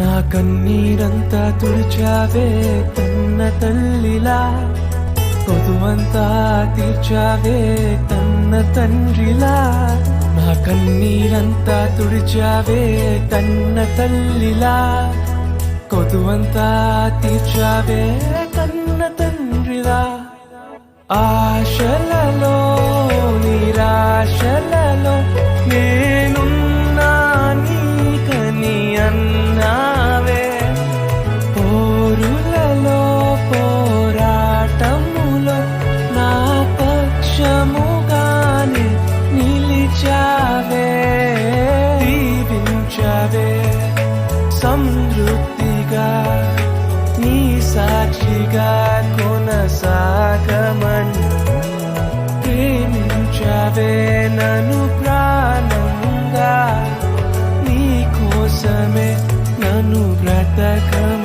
నా కన్నీరంతా తుడిచావే కన్న తల్లిలా, కొదువంతా తీర్చావే కన్న తండ్రిలా. నా కన్నీరంతా తుడిచావే కన్న తల్లిలా, కొదువంతా తీర్చావే కన్న తండ్రిలా. ఆశలలో నిరాశలలో నేనున్నా నీకని అన్నావే, పోరులలో పోరాటములో నా పక్షముగానే నిలిచావే. దీవించావే సమృద్ధిగా నీ సాక్షిగా కొనసాగమని, ప్రేమించావే నన్ను ప్రాణంగా, నీ కోసమే నన్ను బ్రతకమని.